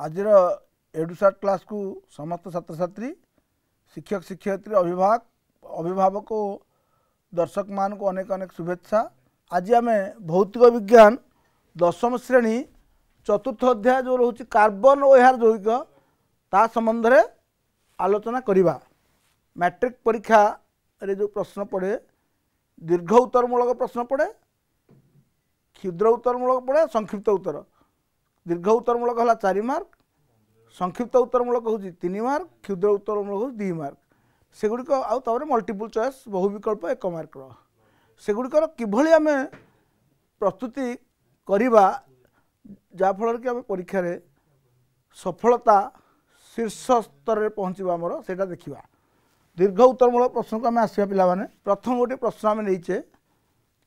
आज एडुसाट क्लास को समस्त छात्र छात्री शिक्षक शिक्षयित्री अभिभावक और दर्शक मान को अनेक अनेक शुभेच्छा। आज आम भौतिक विज्ञान दशम श्रेणी चतुर्थ अध्याय जो रोचे कार्बन और यार जैविक ता संबंध में आलोचना करवा। मैट्रिक परीक्षा रे जो प्रश्न पड़े दीर्घ उत्तरमूलक प्रश्न पड़े, क्षुद्र उत्तरमूलक पड़े, संक्षिप्त उत्तर। दीर्घ उत्तरमूलक है 4 मार्क, संक्षिप्त उत्तरमूलक हूँ 3 मार्क, क्षुद्र उत्तरमूलक हूँ 2 मार्क। सेगुड़िक आउे मल्टीपल चॉइस बहु विकल्प 1 मार्क सेगुड़िकर किभली आम प्रस्तुति करवा जाफल कि आम परीक्षा रे सफलता शीर्ष स्तर में पहुँचवा आमर से देखा। दीर्घ उत्तरमूलक प्रश्न को आम आसवा पाने प्रथम गोटे प्रश्न आम नहींचे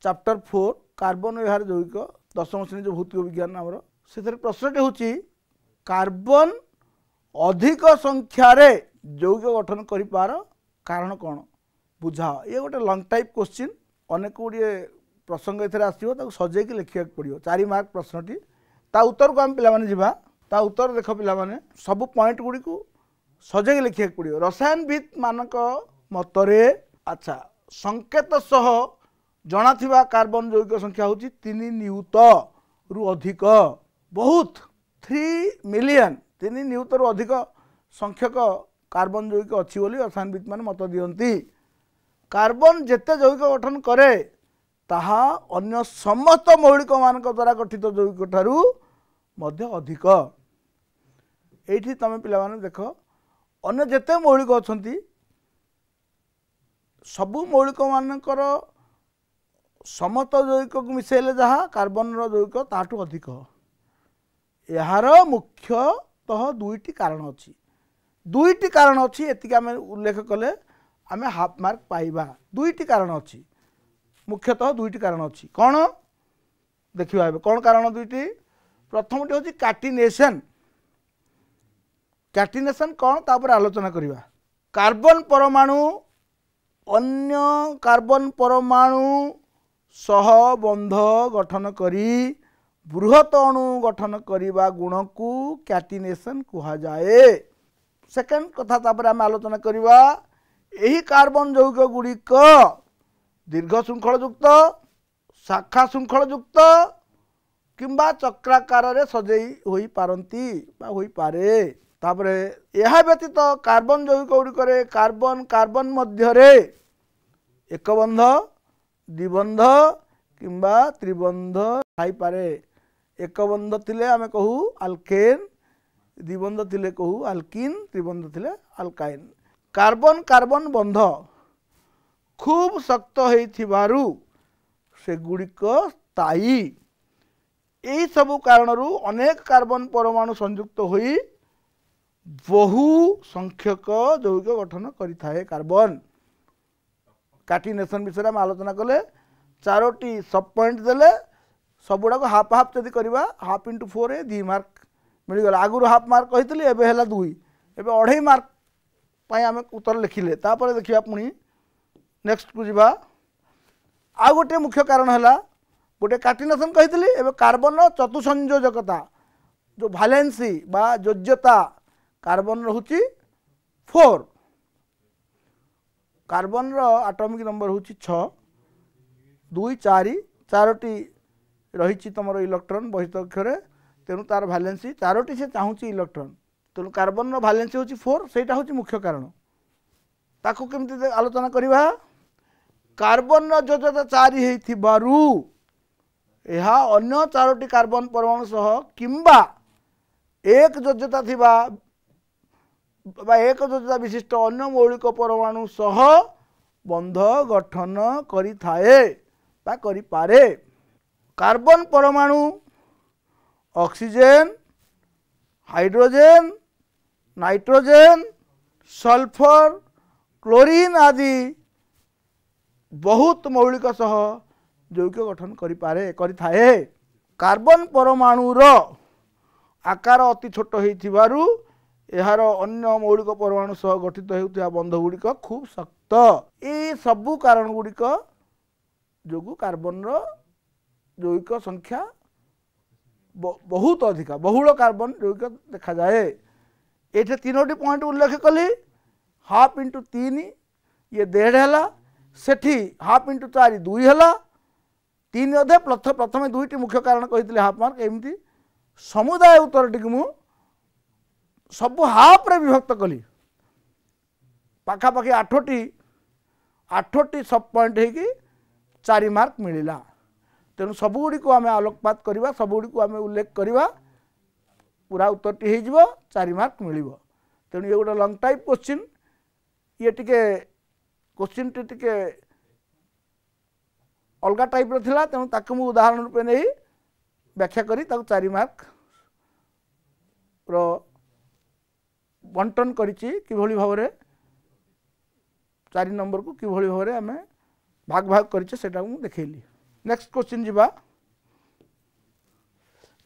चैप्टर 4 कार्बन और यार जैविक दशम श्रेणी जो भौतिक विज्ञान आमर से प्रश्नटी हूँ कार्बन अधिक संख्यार जैविक गठन कर कारण कौन बुझाओ। ये गोटे लंग टाइप क्वेश्चन अनेक गुड़े प्रसंग ये आसो सजेक लिखा पड़ो 4 मार्क प्रश्नटी ता उत्तर को आम पे जावा ता उत्तर देख पे सब पॉइंट गुड़ी को सजेक लिखा पड़ो। रसायनविद मानक मतरे अच्छा संकेत सह जना थिबा कार्बन जैविक संख्या हूँ 3 नियुत रु अधिक बहुत 3 मिलियन 3 नियुत रु अधिक संख्यक कार्बन जैविक अच्छी बोली रसायनविद मान मत दियंती। कार्बन जेते जैविक गठन करे ताहा अन्य समस्त मौलिक मानक द्वारा गठित जैविक ठारू मध्य अधिक। एठी तमे पिला माने देखो अन्य जेते मौलिक अछंती सबु मौलिक मानकर समस्त जैविक को मिसेले जहाँ कार्बन जैविक ताठू अधिक। यार मुख्यतः 2टी कारण अच्छी 2टी कारण अच्छी एतिक आम उल्लेख कले आम हाफ मार्क पाइबा। 2टी कारण अच्छी मुख्यतः 2टी कारण अच्छी कौन देखा कौन कारण 2टी। प्रथमटी हूँ कैटिनेशन। कैटिनेशन कौन तापर आलोचना करवा। कार्बन परमाणु अन्य कार्बन परमाणु सह बंध गठन करी बृहत अणु गठन करने गुण को कैटिनेशन कहा जाए। सेकेंड कथा तापर आम आलोचना करवा यही कार्बन जैविक गुड़िक दीर्घ श्रृंखलयुक्त शाखा श्रृंखलयुक्त किंबा चक्राकार रे सजई होई पारंती बा होई पारे। तापरे यह व्यतीत कार्बन जैविक गुड़िक कार्बन कार्बन मध्य एक बंध द्विबंध किंबा त्रिबंध थाई पारे। एक बंध थिले आमे कहू अल्केन, द्विबंध थिले कहू अल्किन, त्रिबंध थिले अल्काइन। कार्बन कार्बन बंध खूब शक्त होइथिबारु से गुड़िक स्थायी। यही सबु कारणरू अनेक कार्बन परमाणु संयुक्त होई बहु संख्यक जैविक गठन करिथाए कार्बन। कैटिनेशन विषय में आलोचना कले 4टी सब पॉइंट देले सबुड़ाक हाफ हाफ जदि करवा हाफ इंटू 4 2 मार्क मिलगला। आगुरी हाफ मार्क कही एबे है 2 एबे 2.5 मार्क आम उत्तर लिखिले। तापर देखिए पुणी नेक्स्ट को जीवा। आ गोटे मुख्य कारण है गोटे कैटिनेशन कही एबे कार्बन चतुसंयोजकता जो भालेंसी बा योज्यता कार्बन रोचे 4। कार्बन आटमिक नंबर हूँ 6 2 4 4टी रही तुम इलेक्ट्रॉन बहिष्ठ अक्षर तेणु तार भालेंसी 4टी से चाहूँगी इलेक्ट्रॉन तेणु कार्बन भालेंसी हूँ 4 सेटा हूँ मुख्य कारण। ताकू केमती आलोचना करवा। कार्बन योज्यता 4 होइथिबारु यह अन्य 4टी कार्बन परमाणु सह किंबा एक योज्यता थिबा बा एक योज्यता विशिष्ट अन्य मौलिक परमाणु सह बंध गठन करिथाए बा करि पारे। कार्बन परमाणु oxygen, hydrogen, nitrogen, sulphur, chlorine आदि बहुत मौलिक सह जैविक गठन करिथाए। कार्बन परमाणुर आकार अति छोट होइथिबारु यार अन्य मौलिक परमाणु सह गठित होता बंध गुड़िक खूब शक्त। ये सबू कारण गुड़िक जो कार्बन जैविक संख्या बहुत अधिका बहुल कार्बन यौगिक देखा जाए। ये तीनोटी पॉइंट उल्लेख कली हाफ इंटू 3 ये 1.5 है सेठी हाफ इंटू 4 2 है 3 अधे प्रथम दुईटी मुख्य कारण कही हाफ मार्क एमती समुदाय उत्तर टी मु सबू हाफ रे विभक्त कली पाखापाखि 8टी सब पॉइंट है 4 मार्क मिलला। तेणु सबुगुड़ी को आम आलोकपात करवा सबुगुड़ी को आम उल्लेख करवा पूरा उत्तरटी हो 4 मार्क मिल। तेणु ये गोटे लंग टाइप क्वेश्चन ये टिके क्वेश्चन टी अलग टाइप रा तेणु ताकू मु उदाहरण रूपे नहीं व्याख्या करी 4 मार्क रो बंटन करिछि किभली भाव रे 4 नंबर को किभली भाव रे आमे भाग भाग करिछि सेटा मु देखैली। नेक्स्ट क्वेश्चन जीवा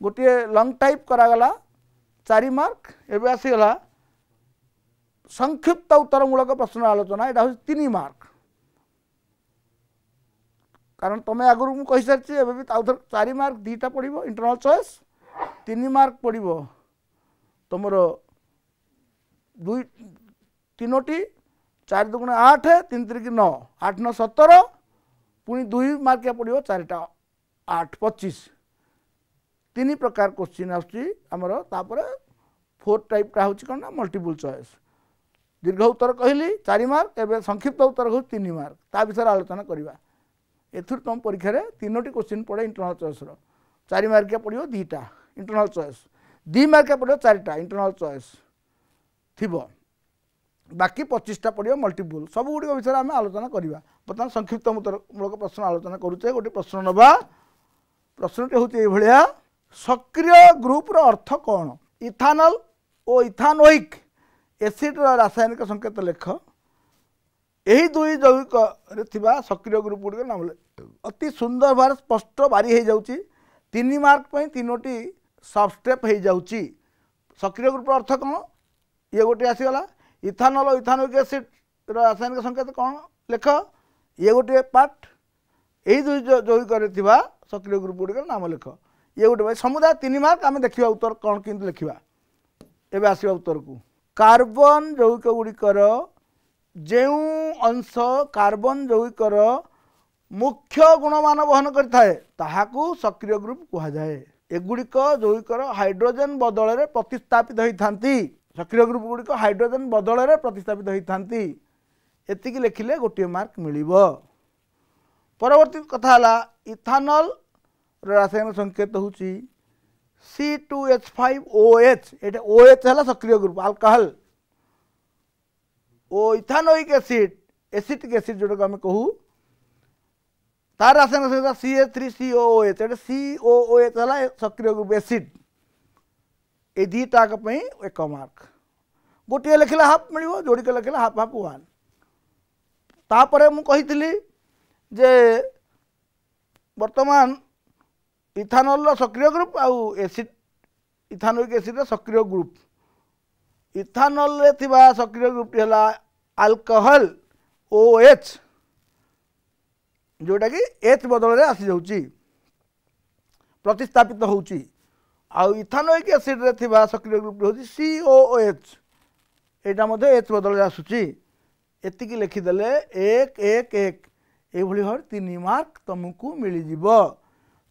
गोटे लंग टाइप करागला 4 मार्क एबे आसीगला संक्षिप्त उत्तरमूलक प्रश्न आलोचना एटा 3 मार्क कारण तुम्हें आगुरी मुझे कही सारी एवं भी 4 मार्क 2टा पड़ो इंटरनल चॉइस 3 मार्क पड़ो तुम 3टी 4 2 8 3 3 9 8 9 17 पुणी 2 मार्किया पड़ो 4टा 8 25 3 प्रकार क्वेश्चन आमर तापर 4 टाइपटा हूँ कौन ना मल्टीपल चॉइस दीर्घ उत्तर कहली 4 मार्क एवं संक्षिप्त उत्तर कहूँ 3 मार्क ता विषय आलोचना करवा। एथुर तुम परीक्षा रे 3टी क्वेश्चन पड़े इंटरनल चॉइस 4 मार्किया पड़ो 2टा इंटरनल चॉइस 2 मार्किया पड़ो 4टा इंटरनल चॉइस थी बाकी 25टा पड़ो मल्टीपल सब गुड़ विषय आम आलोचना करवा। बर्तमान संक्षिप्त मूलक प्रश्न आलोचना करुचे गोटे प्रश्न नवा प्रश्नटी हूँ ये सक्रिय ग्रुप रो अर्थ कौन इथानल और इथानोइक एसिड रासायनिक संकेत लेख यही 2 जैविक सक्रिय ग्रुप गुड़ नाम अति सुंदर भाव स्पष्ट बारी हो जाऊँगी 3 मार्क 3टी सबस्टेप हो जाऊँगी। सक्रिय ग्रुप अर्थ कौन ये गोटे आसीगला इथानल और इथानोइक एसिड रासायनिक संकेत कौन लेख ये गोटे पार्ट यही 2 जैविक सक्रिय ग्रुप गुड़ नाम लेख ये गोटे समुदाय 3 मार्क आम देखा उत्तर कौन कि लिखा एवं आसवा उत्तर को कार्बन जैविक गुड़िकर जो अंश कार्बन जैविकर मुख्य गुणमान वहन करिथाए सक्रिय ग्रुप कहा जाए। एगुड़िक जैविकर हाइड्रोजेन बदल में प्रतिस्थापित होती सक्रिय ग्रुप गुड़िक हाइड्रोजेन बदल में प्रतिस्थापित होती एतिकी लिखिले गोटे मार्क मिल। परवर्ती कथा इथानल रासायनिक संकेत हूँ C2H5OH ये OH है सक्रिय ग्रुप अल्कोहल ओ इथानोइक एसिड एसिटिक एसिड जोटा आम कहू तार रासायनिक संकेत CH3COOH ये COOH है सक्रिय ग्रुप एसिड ये 2टाक 1 मार्क गोटे लिखले हाफ मिल जोड़िक लिखले हाफ हाफ 1 तापर मु कही जे वर्तमान इथानल सक्रिय ग्रुप आउ एसिड इथानोइक एसिड सक्रिय ग्रुप इथानल रे थिबा सक्रिय ग्रुप है अल्कोहल OH जोटा कि H बदल में आसी जाऊँगी प्रतिस्थापित होउची आउ इथानोइक एसिड रे थिबा सक्रिय ग्रुप हूँ COOH एटा मध्य H बदल में आसूची एतिकी लिखिदेले 1 1 1 एभली भाव 3 मार्क तुमको मिल जिवो।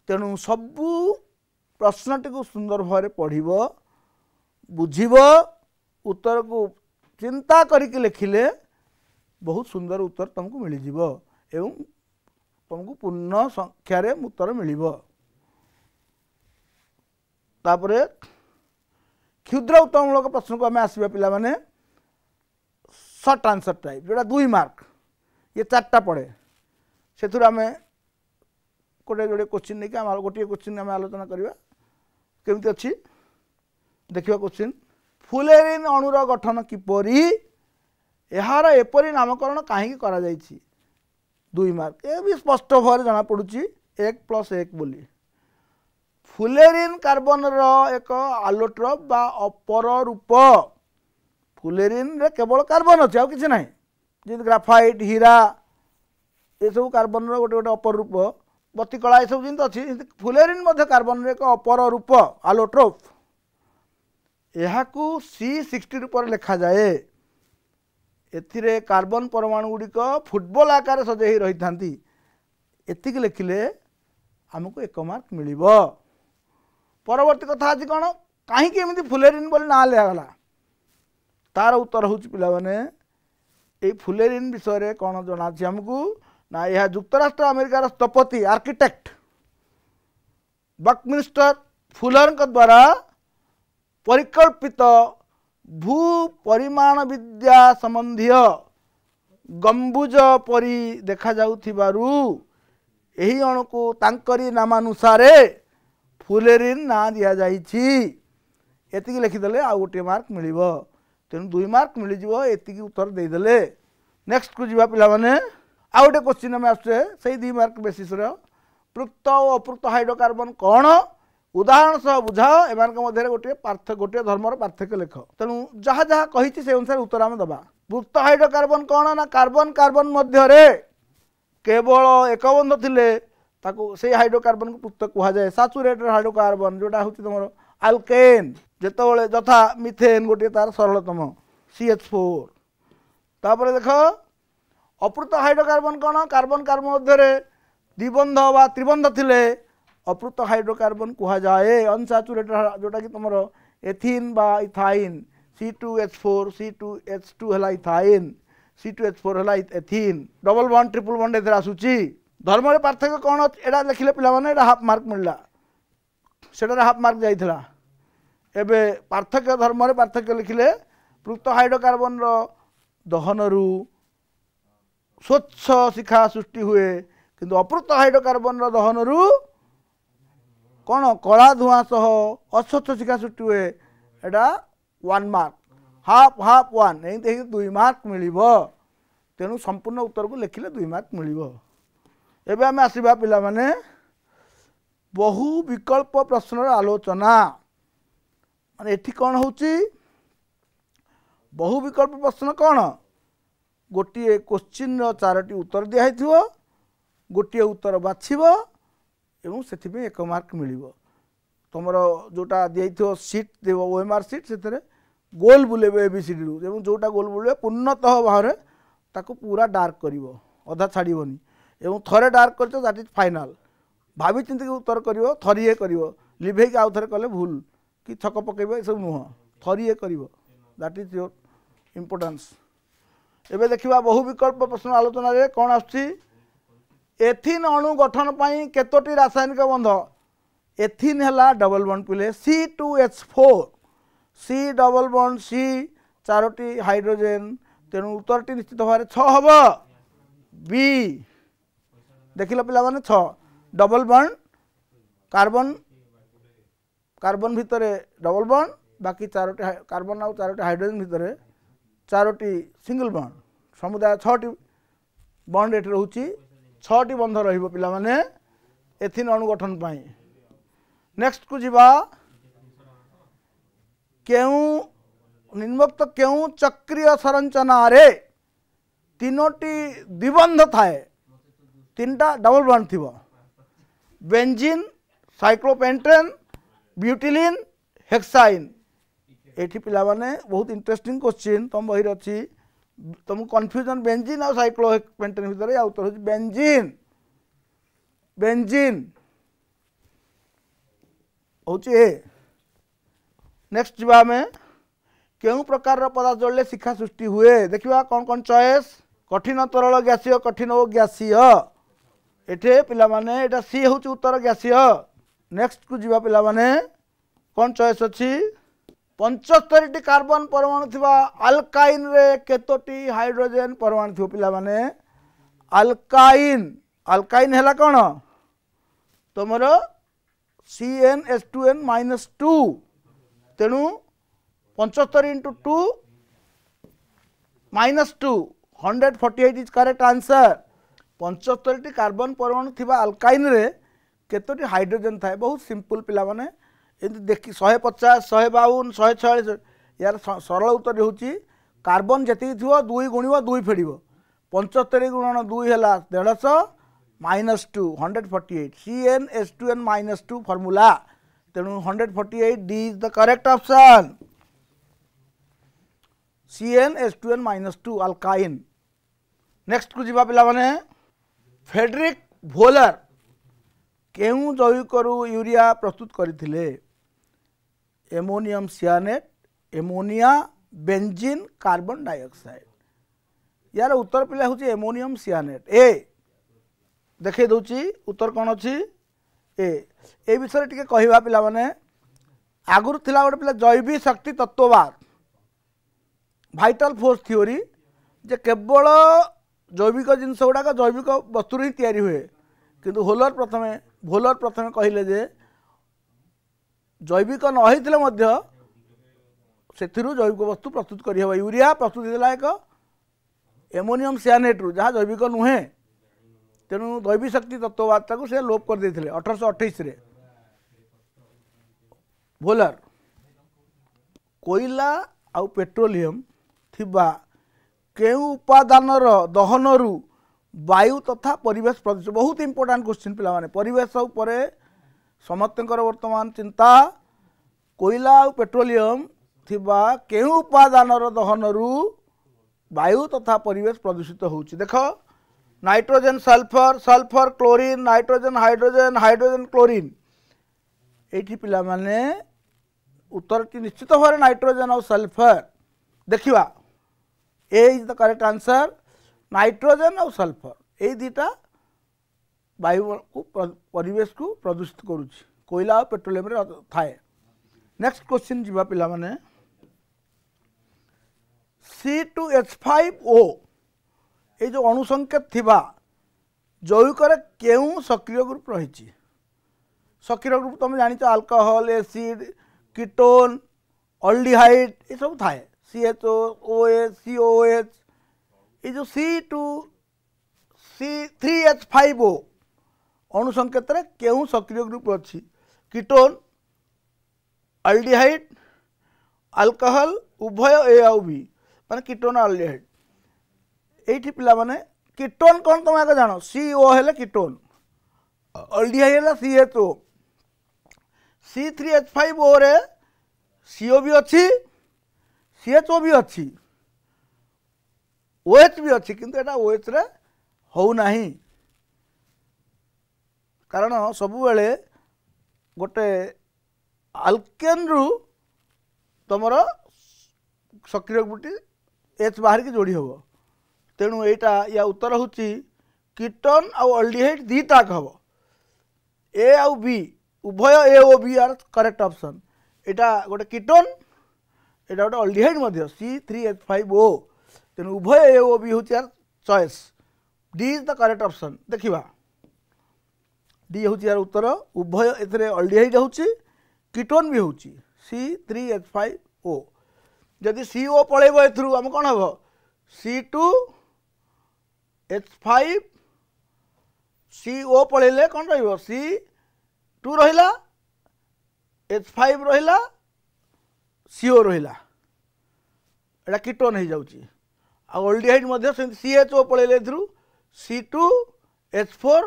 तेणु सबू प्रश्नटी को सुंदर भाव पढ़व बुझव उत्तर को चिंता करके लिखिले बहुत सुंदर उत्तर तुमको मिल जिवो एवं तुमको पूर्ण संख्यार उत्तर मिल। तापरे क्षुद्र उत्तरमूलक प्रश्न को आम आसवा पिला माने सर्ट आंसर टाइप जोड़ा 2 मार्क ये 4टा पड़े से आम गोटे जोड़े क्वेश्चन नहीं आम गोटे क्वेश्चन आम आलोचना करवा केमती अच्छी देखिए क्वेश्चन फुलेरिन अणुर गठन किपरि यार एपरी नामकरण कहीं करा जाइछि 2 मार्क ये भी स्पष्ट भाव जना पड़ुछि 1 + 1 बोली फुलेरिन कार्बन रो एक आलोट्रोप बा अपर रूप फुलेरिन रे केवल कार्बन अच्छे आ किसी ना जी ग्राफाइट हीरा ये सब कार्बन रो गोटे गोटे अपर रूप बती कला ये सब जिन अच्छी फुलेरिन कार्बन एक अपर रूप आलोट्रोप यहाँ C60 रूप लिखा जाए एथिरे कार्बन परमाणु गुड़िक फुटबॉल आकार सजे रही था एतिक लिखिले आमको 1 मार्क मिल परवर्ती कथा आज कौन कहीं एमती फुलेरिन बोली ना लियागला तार उत्तर हूँ पिला माने ये फुलेरिन विषय कौन जना आमको ना यह युक्तराष्ट्र अमेरिकार स्थपति आर्किटेक्ट बकमिन्स्टर फुलर द्वारा परिकल्पित भू परिमाण विद्या संबंधी गंबुज परी देखा जाउथिबारु एही अणु को तांकरी नामानुसारे फुलेरिन ना दिया जाइछि एतिकी लिखिदेले आ गोटे मार्क मिलिबो तेणु 2 मार्क मिलिजिवो एतिकी उत्तर देदेले नेक्स्ट को जीवा पिला माने आ गोटे क्वेश्चन में आसे से 2 मार्क बेसिस रो पृक्त और अपृक्त हाइड्रोकार्बन कौन उदाहरण सह बुझाओ एमान मध्य गोटे धर्मर पार्थक्य लेख तेणु जहाँ जहाँ कही से अनुसार उत्तर आम दबा पृक्त हाइड्रोकार्बन कौन ना कार्बन कार्बन मध्य केवल एक बंध थिले ताकू से हाइड्रोकार्बन को पृथक कह जाए सैचुरेटेड हाइड्रोकार्बन जोटा हूँ तुम आल्केन जितेबाला यथा मिथेन गोटे तार सरलतम CH4 तापर देख अपृत हाइड्रोकार्बन कौन कार्बन कार्बन मध्य द्विबंध बा त्रिबंध थिले अपृत हाइड्रोकार्बन कह जाए अनसैचुरेटेड जोटा कि तुम एथिन बा इथाइन C2H4 C2H2 है इथाइन C2H4 है ethene double bond triple bond एथर आसुची धर्म रे पार्थक्य कौन एटा लिखिले पिला माने एटा हाफ मार्क मिलला सेटा हाफ मार्क जाइथिला एबे पार्थक्य धर्म रे पार्थक्य लिखिले पृक्त हाइड्रोकार्बन रो दहन रु स्वच्छ शिखा सृष्टि हुए किंतु अपृत हाइड्रोकार्बन रो दहन रु कौन कला धुआं सह अस्वच्छ शिखा सृष्टि हुए एटा 1 मार्क हाफ हाफ 1 एमती 2 मार्क मिलिबो तेणु संपूर्ण उत्तर को लिखिले 2 मार्क मिलिबो एबे आमे आसीबा पिला माने बहु विकल्प प्रश्न आलोचना माने एठी कौन होची बहु विकल्प प्रश्न कौन गोटे क्वेश्चन रो 4टी उत्तर दिया हैथिबो गोटे उत्तर बाछिबो एवं से 1 मार्क मिलिबो तुमर जोटा दिया सीट देव OMR सीट से गोल बुलेबे ABCD रु एवं जोटा गोल बुलेबे पूर्णतः भाव ताको पूरा डार्क करिवो अधा छाड़ीबनी एवं थरे डार्क करछो दैट इज फाइनल भाभी चिंत के उत्तर करिवो थरिए करिवो लिभे के आउ थरे कले भूल कि छक पकेबे सब नुह थरिए करिवो दैट इज योर इंपोर्टेंस एबे देखिबा बहु विकल्प प्रश्न आलोचना रे कोन आछि एथिन अणु गठन पाई केतोटी रासायनिक बंध एथिन हला डबल बॉन्ड पिले C2H4 C double bond C 4टी हाइड्रोजन तेणु उत्तरटी निश्चित भाव 6 हम बी देखिल पिला माने 6 डबल बॉन्ड कार्बन कार्बन भितर डबल बॉन्ड बाकी 4टी कार्बन आउ 4टी हाइड्रोजन भितर 4टी सिंगल बॉन्ड समुदाय 6टी बॉन्ड एठी रहउची 6टी बंध रहिबो पिला माने एथिन अणु गठन पाई नेक्स्ट को जीवा केउ निम्नोक्त केउ चक्रीय संरचना रे 3टी द्विबंध थाए 3टा डबल बॉन्ड थिबो बेंजीन साइक्लोपेंटेन ब्यूटिलिन हेक्साइन एठी पिला माने बहुत इंटरेस्टिंग क्वेश्चन तुम बहिर अछि तुम कन्फ्यूजन बेंजीन और साइक्लोपेंटेन भितर या उत्तर होछि बेंजीन बेंजीन होछि ए नेक्स्ट जीवा में केउ प्रकार पदार्थ जोड़ले शिखा सृष्टि हुए देखिबा कौन कौन चॉइस कठिन तरल गैसीय कठिन और गैसीय एठे पिला माने एटा सी होछि उत्तर गैसीय नेक्स्ट को जीवा पिला माने कौन चॉइस अछि 75टी कार्बन परमाणु थिबा अल्काइन रे केतोटी हाइड्रोजन परमाणु थिबो पिला माने अल्काइन अल्काइन हैला कोन तमरो CnH2n-2 तेणु 75 × 2 -2 148 इज करेक्ट आंसर 75टी कार्बन परमाणु थिबा अल्काइन रे केतोटी हाइड्रोजन थाए बहुत सिंपल पिला माने एंती देखि 150 152 146 यार सरल उत्तर होची कार्बन जति थिबो 2 गुणिबो 2 फेडिबो 75 गुणन 2 हैला 150 -2 148 CnH2n -2 फॉर्मूला तेणु 148 D is the correct option CnH2n -2 alkyne. Next को जीवा पिला माने फ्रेडरिक भोलर केउ जैविक यूरिया प्रस्तुत करथिले ammonium cyanate ammonia benzene carbon dioxide यार उत्तर पिला हूँ एमोनियम सियानेट ए देखे दूची उत्तर कौन अच्छी ए विषय टी कहवा पिला माने आगुरी थिला गोटे पिला जैविक शक्ति तत्ववाद भाइटाल फोर्स थ्योरी जे केवल जैविक जिनस गुड़ाक जैविक वस्तु ही तैयारी हुए किंतु भोलर प्रथमे कहले जे जैविक नहींले से जैविक वस्तु प्रस्तुत कर यूरिया प्रस्तुत होता एक एमोनियम सियानेट रु जहाँ जैविक नुहे तेणु दैवी शक्ति तत्ववाद को से लोप कर देते 1828 रे भोलर कोयला आउ पेट्रोलियम थिबा केउ उपादान दहन रु वायु तथा परिवेश प्रदूषण बहुत इंपोर्टाट क्वेश्चन पिला माने परिवेश उपरे समस्तकर वर्तमान चिंता कोयला आउ पेट्रोलियम थिबा केउ उपादान दहन रु वायु तथा परिवेश प्रदूषित होउछि देख nitrogen sulphur sulphur chlorine nitrogen hydrogen hydrogen chlorine एठी पिला माने उत्तर टी निश्चित भाव नाइट्रोजन और सल्फर देखिवा A is the correct answer nitrogen और सल्फर ए दुटा वायु को परिवेश को प्रदूषित करुच्ची कोयला और पेट्रोलियम रे थाए। नेक्स्ट क्वेश्चन जीवा पिला माने C2H5O ये जो अणुसंकेत थिबा जैविक केउ सक्रिय ग्रुप रही सक्रिय ग्रुप तुम जानी अल्कोहल एसिड कीटोन अल्डिहाइड ये सब थाए CHO OH COOH ये जो C3H5O अणुसंकेत केउ सक्रिय ग्रुप अच्छी कीटोन अल्डिहाइड अल्कोहल उभय ए आउ बी माने कीटोन अल्डिहाइड एठी पिला माने कीटोन कौन तुम आगे जानो CO हेले कीटोन अल्डिहाइड है CHO C3H5O रे CO भी अच्छी CHO भी अच्छी OH भी अच्छी किंतु एटा OH रे हो नहीं कारण सब बेले गोटे अल्केन रु तुमर सक्रिय ग्रुपटी H बाहर की जोड़ी हम तेणु यहाँ या उत्तर हूँ कीटोन आउ अल्डिहाइड दीटाक हम ए आउ बी उभय ए ओ बी आर करेक्ट ऑप्शन यहाँ गोटे कीटोन यहाँ गोटे अल्डिहाइड C3H5O तेणु उभय ए ओ बी हूँ यार choice D is the correct option देखिवा डी हूँ यार उत्तर उभय ए अल्डिहाइड हूँ कीटोन भी हूँ C3H5O जदि CO पलैब एथरू आम कौन हम C2H5 CO पलैले कौन C2 रहिला H5 रहिला CO रहिला एटा कीटोन हो जाउची आ अल्डिहाइड मध्य CHO पलैले एथरू C2H4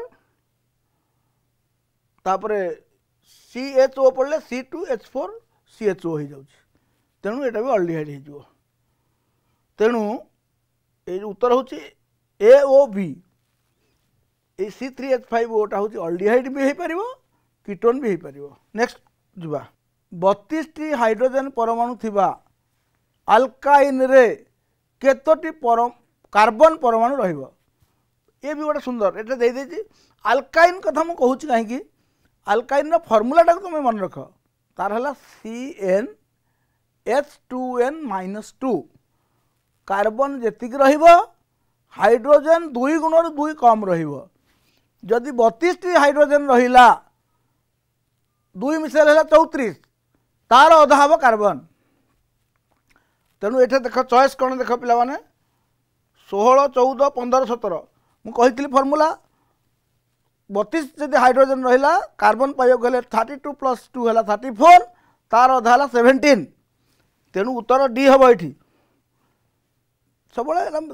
तापरे CHO पड़े C2H4 CHO हो जाउची तेणु एटा भी अल्डिहाइड हो तेणु ये उत्तर हूँ AOB ये C3H5O टा हूँ अल्डिहाइड भी हो पार कीटोन भी हो पार। नेक्स्ट जुवा 32 हाइड्रोजन परमाणु थिबा अल्काइन रे केतोटी कार्बन परमाणु रहिबो ये भी गोटे सुंदर एटा दे देछि अल्काइन कथा मु कहूछि काहेकि अल्काइन रो फार्मूलाटा तुम मन रख तार हला CnH2n-2 कार्बन जेतिक रहिबो हाइड्रोजन 2 गुण 2 कम रहिबो जदि 32 हाइड्रोजन रहिला 2 मिसेल हला 34 तार अधा हम कार्बन तेणु ये देख चॉइस कौन देख पिला माने 16 14 15 17 मु कही फर्मूला 32 जदि हाइड्रोजन रहिला कार्बन पाइक गले 32 + 2 है 34 तार अधा है 17 तेणु उत्तर डी हम ये सब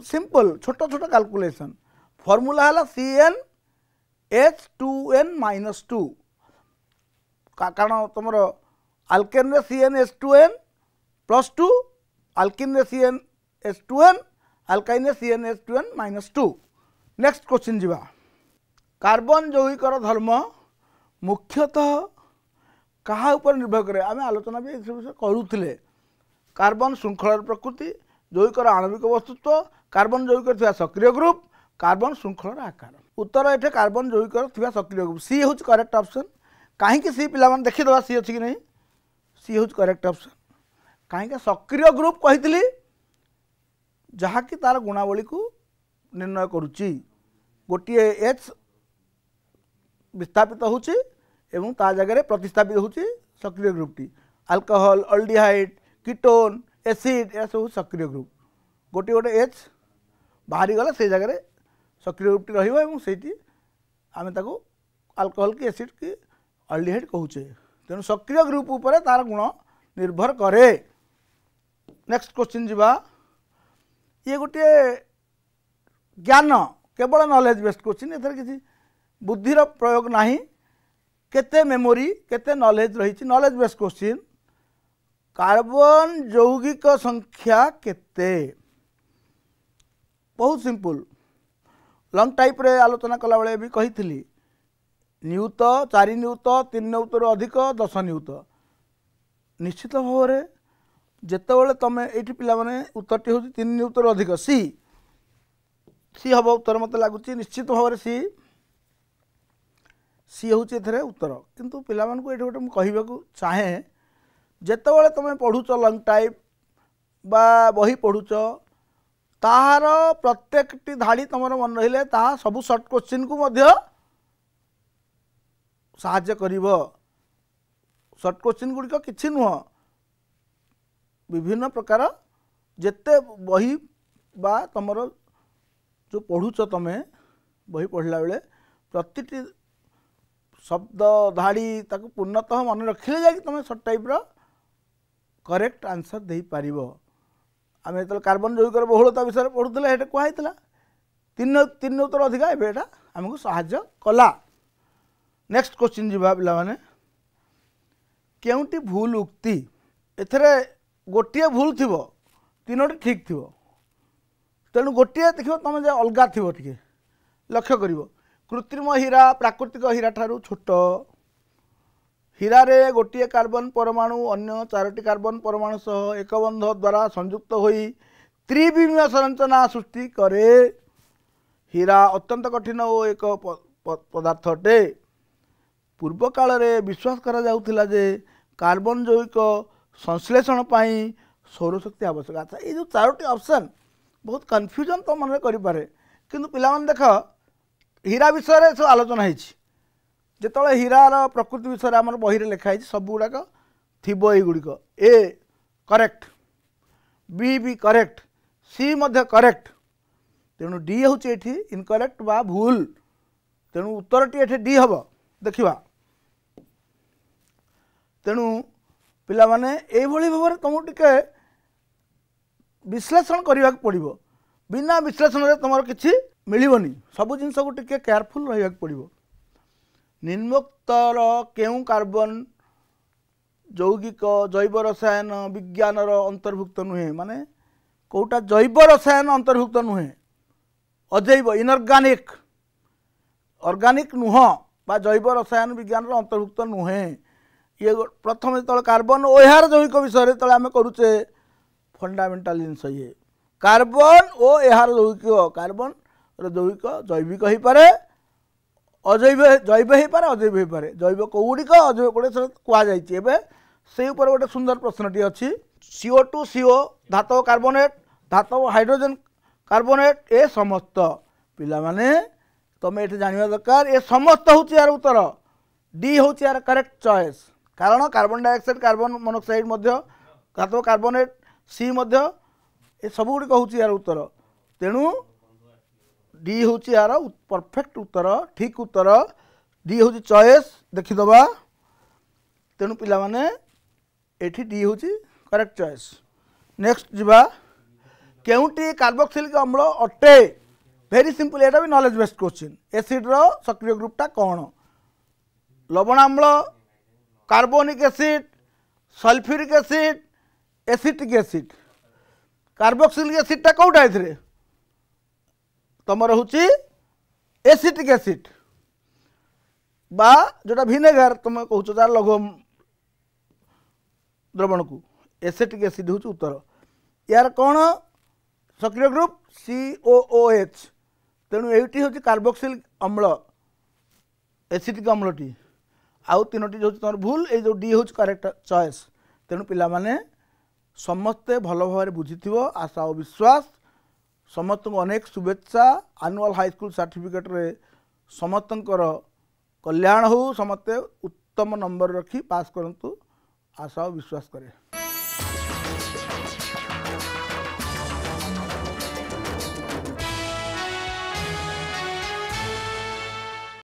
सिंपल छोट छोट कैलकुलेशन फर्मूला है CnH2n H2n-2 कारण तुम आल्केन रे CnH2n +2 आल्किन रे CnH2n आल्काइन रे CnH2n-2। नेक्स्ट क्वेश्चन जीवा कार्बन यौगिकर धर्म मुख्यतः कहा ऊपर निर्भर करे आम आलोचना भी विषय करूले कार्बन श्रृंखलार प्रकृति यौगिकर आणविक वस्तुत्व कार्बन यौगिकर थिबा सक्रिय ग्रुप कार्बन श्रृंखलार आकार उत्तर एठे कार्बन यौगिकर थिबा सक्रिय ग्रुप सी हूँ करेक्ट ऑप्शन कहीं सी पिला देखीदे सी अच्छी कि नहीं सी हूँ करेक्ट ऑप्शन कहीं सक्रिय ग्रुप कही जहाँकि तार गुणावली को निर्णय करुच्ची गोटे एच विस्थापित होची एवं ता जगह प्रतिस्थापित होची सक्रिय ग्रुपटी अल्कोहल अल्डिहाइड कीटोन एसिड यह सब सक्रिय ग्रुप गोटे गोटे एच बाहरी गला से जगह सक्रिय ग्रुपटी रही से आम ताको अल्कोहल की एसिड की अल्डिहाइड कहूचे तेणु सक्रिय ग्रुप उपर तार गुण निर्भर करे। नेक्स्ट क्वेश्चन जीवा ये गोटे ज्ञान केवल नॉलेज बेस्ड क्वेश्चन एथर किसी बुद्धिर प्रयोग नहीं केते मेमोरी केते नॉलेज रही नॉलेज बेस्ड क्वेश्चन कार्बन यौगिक संख्या केते बहुत सिंपल लंग टाइप रे आलोचना कला बेले भी कही थी न्यूत 4 न्यूत 3 न्यूत अधिक 10 न्यूत निश्चित भाव में जितेबाला तुम ये पिला माने उत्तरटी हूँ 3 न्यूत अधिक सी सी हम उत्तर मत लगुच निश्चित भाव में सी हूँ ए उत्तर किंतु पिला मानक ये गोटे कहवाक चाहे जितेबाला तुम पढ़ुच लंग टाइप बा बही पढ़ुच ताहार प्रत्येकटी धाड़ी तुम मन रही सब सर्ट क्वेश्चन को मध्य साहाय्य करिवो सर्ट क्वेश्चन गुड़िक किछि नुह विभिन्न प्रकार जेते बही बा तुमर जो पढ़ुच तमें बही पढ़ला बेले प्रतिटी शब्द धाड़ी ताको पूर्णतः मन रखिले जाकि तुम सर्ट टाइप रो करेक्ट आंसर दे पारिबो। आम जो कार्बन यौगिकर बहुलता विषय पढ़ुले ये कहुला 3 उत्तर अधिक एटा आमको साहाय्य कला। नेक्स्ट क्वेश्चन जी पिला माने केउटी भूल उक्ति एथरे गोटे भूल थिबो तीनोटी ठीक थिबो तेणु गोटे देख तुम जे अलगा थिबो टिके लक्ष्य करिवो कृत्रिम हीरा प्राकृतिक हीरा ठारू छोट हीरा रे गोटे कार्बन परमाणु अन्य 4टी कार्बन परमाणु सह एक बंध द्वारा संयुक्त होई त्रिविमीय संरचना सृष्टि करे हीरा अत्यंत कठिन और एक पदार्थ अटे पूर्व काल रे विश्वास करा जाउथिला जे कार्बन यौगिक संश्लेषण पाई सौरशक्ति आवश्यक। अच्छा ये जो 4टी ऑप्शन बहुत कन्फ्यूजन तो मन करि पारे किंतु पिला मन देख हीरा विषय रे सब आलोचना होईछि जेतले हीरार प्रकृति विषय आम बही रे लिखाई सब गुड़ाक थिबो ए गुड़िक ए करेक्ट बी भी करेक्ट सी मध्य करेक्ट तेणु डी हूँ ये इनकरेक्ट बा भूल तेणु उत्तरटी ये डी हम देखा तेणु पिला माने एभली भाव में तुमको टिके विश्लेषण करने पड़ो बिना विश्लेषण रे तुम किसी मिलबनी सब जिनस को टिके केयरफुल रहा पड़ो निम्नोक्तर केउ कार्बन यौगिक जैव रसायन विज्ञान अंतर्भुक्त नुहे माने कोटा जैव रसायन अंतर्भुक्त नुहे अजैव इनऑर्गेनिक ऑर्गेनिक नुह बा जैव रसायन विज्ञान अंतर्भुक्त नुहे ये प्रथम जो कार्बन ओ यार यौगिक विषय जो आम करुचे फंडामेंटाल जिनस ये कार्बन ओ यार यौगिक कार्बन यौगिक जैविक हो पारे अजैव जैव हो पारे अजैव हो पारे जैव कौड़िक अजैव कौड़े कहुई से ऊपर गोटे सुंदर प्रश्नटी अच्छी CO2 CO धातव कार्बोनेट धातव हाइड्रोजन कार्बोनेट ए समस्त पिला माने तुम ये जानवा दरकार ये समस्त हूँ यार उत्तर डी हूँ यार करेक्ट चॉइस कारण कार्बन डाइऑक्साइड कार्बन मोनोक्साइड धातव कार्बोनेट सी ये सब गुड़िक हूँ यार उत्तर तेणु डी हूँ यार परफेक्ट उत्तर ठीक उत्तर डी हूँ चॉइस देखीदबा तेणु पिला माने एठी डी हूँ करेक्ट चॉइस। नेक्स्ट जीवा केउटी कार्बोक्सिलिक अम्ल अटे भेरी सिंपल एटा भी नॉलेज बेस्ड क्वेश्चन एसिड रो सक्रिय ग्रुपटा कौन लवणाम्ल carbonic acid sulphuric acid acetic acid carboxylic एसिडटा कौटा ए तुम रोचे एसिटिक एसिड बा जोटा भिनेगार तुम कहूँ तार लघु द्रवण को एसिटिक एसिड हूँ उत्तर यार कौन सक्रिय ग्रुप COOH तेणु ये हूँ कार्बोक्सिलिक अम्ल एसिटिक अम्लटी आउ तीनोटी जो तुम भूल ये जो डी हूँ करेक्ट चॉइस तेणु पिला माने समस्ते भल भाव बुझी आशा और विश्वास समस्त को अनेक शुभेच्छा एनुअल हाई स्कूल सर्टिफिकेट रे समस्त कल्याण हो समस्ते उत्तम नंबर रखी पास करंतु आशा और विश्वास करे।